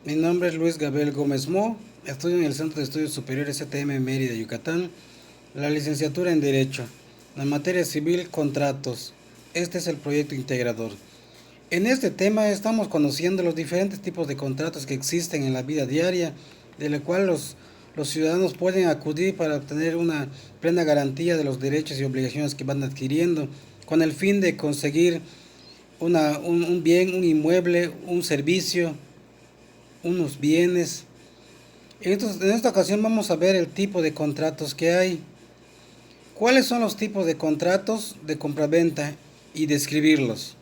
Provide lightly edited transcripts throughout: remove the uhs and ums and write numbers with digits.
Mi nombre es Luis Gabriel Gómez Mo, estudio en el Centro de Estudios Superiores CTM Mérida, Yucatán, la licenciatura en Derecho, la materia civil, contratos. Este es el proyecto integrador. En este tema estamos conociendo los diferentes tipos de contratos que existen en la vida diaria, de la cual los ciudadanos pueden acudir para obtener una plena garantía de los derechos y obligaciones que van adquiriendo, con el fin de conseguir un bien, un inmueble, un servicio, unos bienes. En esta ocasión vamos a ver el tipo de contratos que hay. ¿Cuáles son los tipos de contratos de compraventa y describirlos?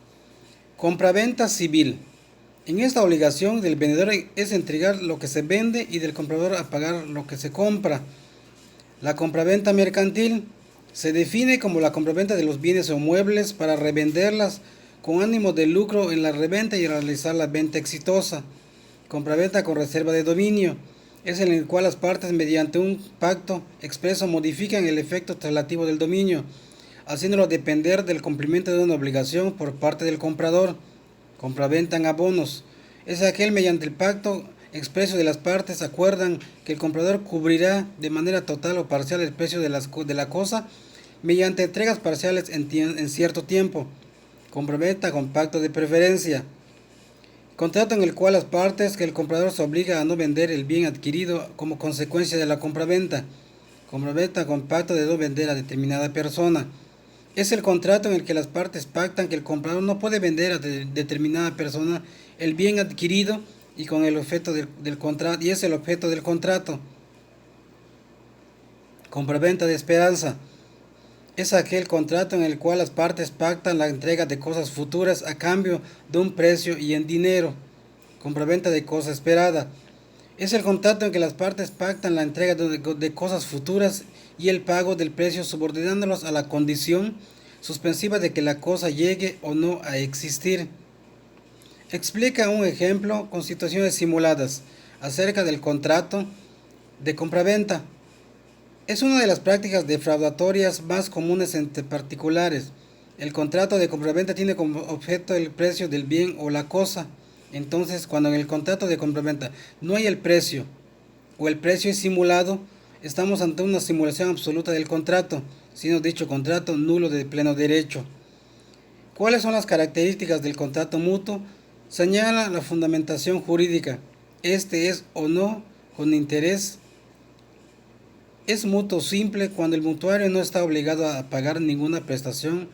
Compraventa civil. En esta obligación del vendedor es entregar lo que se vende y del comprador a pagar lo que se compra. La compraventa mercantil se define como la compraventa de los bienes o muebles para revenderlas con ánimo de lucro en la reventa y realizar la venta exitosa. Compraventa con reserva de dominio es en el cual las partes mediante un pacto expreso modifican el efecto traslativo del dominio, haciéndolo depender del cumplimiento de una obligación por parte del comprador. Compraventa en abonos es aquel mediante el pacto expreso de las partes acuerdan que el comprador cubrirá de manera total o parcial el precio de la cosa mediante entregas parciales en cierto tiempo. Compraventa con pacto de preferencia. Contrato en el cual las partes que el comprador se obliga a no vender el bien adquirido como consecuencia de la compraventa. Compraventa con pacto de no vender a determinada persona. Es el contrato en el que las partes pactan que el comprador no puede vender a determinada persona el bien adquirido y con el objeto del contrato y es el objeto del contrato. Compraventa de esperanza. Es aquel contrato en el cual las partes pactan la entrega de cosas futuras a cambio de un precio y en dinero. Compraventa de cosa esperada. Es el contrato en que las partes pactan la entrega de cosas futuras y el pago del precio subordinándolos a la condición suspensiva de que la cosa llegue o no a existir. Explica un ejemplo con situaciones simuladas acerca del contrato de compraventa. Es una de las prácticas defraudatorias más comunes entre particulares. El contrato de compraventa tiene como objeto el precio del bien o la cosa. Entonces, cuando en el contrato de compraventa no hay el precio o el precio es simulado, estamos ante una simulación absoluta del contrato, siendo dicho contrato nulo de pleno derecho. ¿Cuáles son las características del contrato mutuo? Señala la fundamentación jurídica. Este es o no con interés. Es mutuo simple cuando el mutuario no está obligado a pagar ninguna prestación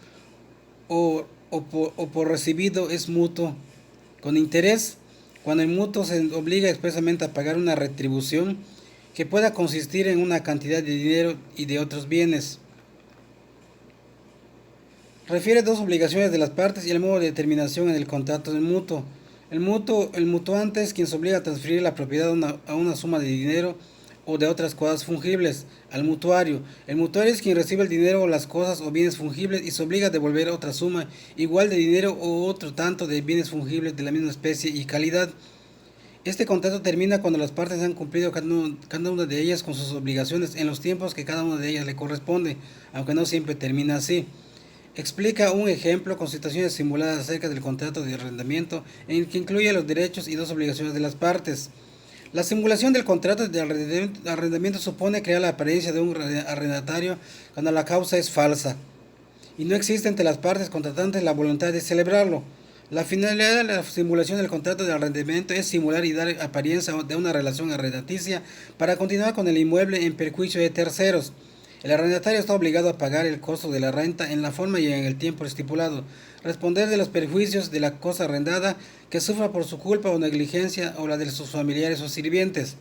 o por recibido es mutuo. Con interés, cuando el mutuo se obliga expresamente a pagar una retribución que pueda consistir en una cantidad de dinero y de otros bienes. Refiere dos obligaciones de las partes y el modo de determinación en el contrato del mutuo. El mutuante es quien se obliga a transferir la propiedad a una suma de dinero o de otras cosas fungibles al mutuario. El mutuario es quien recibe el dinero o las cosas o bienes fungibles y se obliga a devolver otra suma igual de dinero o otro tanto de bienes fungibles de la misma especie y calidad. Este contrato termina cuando las partes han cumplido cada una de ellas con sus obligaciones en los tiempos que cada una de ellas le corresponde, aunque no siempre termina así. Explica un ejemplo con situaciones simuladas acerca del contrato de arrendamiento en el que incluye los derechos y dos obligaciones de las partes. La simulación del contrato de arrendamiento supone crear la apariencia de un arrendatario cuando la causa es falsa y no existe entre las partes contratantes la voluntad de celebrarlo. La finalidad de la simulación del contrato de arrendamiento es simular y dar apariencia de una relación arrendaticia para continuar con el inmueble en perjuicio de terceros. El arrendatario está obligado a pagar el costo de la renta en la forma y en el tiempo estipulado, responder de los perjuicios de la cosa arrendada que sufra por su culpa o negligencia o la de sus familiares o sirvientes.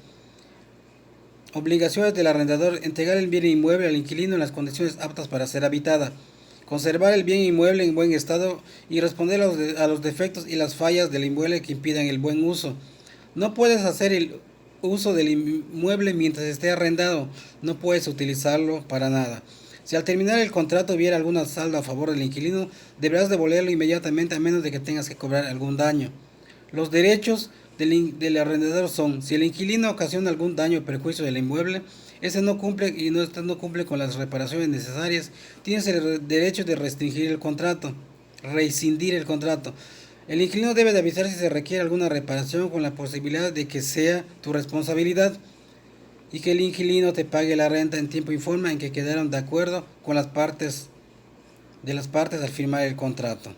Obligaciones del arrendador: entregar el bien inmueble al inquilino en las condiciones aptas para ser habitada, conservar el bien inmueble en buen estado y responder a los defectos y las fallas del inmueble que impidan el buen uso. No puedes hacer el uso del inmueble mientras esté arrendado, no puedes utilizarlo para nada. Si al terminar el contrato hubiera alguna saldo a favor del inquilino, deberás devolverlo inmediatamente a menos de que tengas que cobrar algún daño. Los derechos del arrendador son: si el inquilino ocasiona algún daño o perjuicio del inmueble, ese no cumple y no cumple con las reparaciones necesarias, tienes el derecho de restringir el contrato, rescindir el contrato. El inquilino debe de avisar si se requiere alguna reparación con la posibilidad de que sea tu responsabilidad y que el inquilino te pague la renta en tiempo y forma en que quedaron de acuerdo con las partes al firmar el contrato.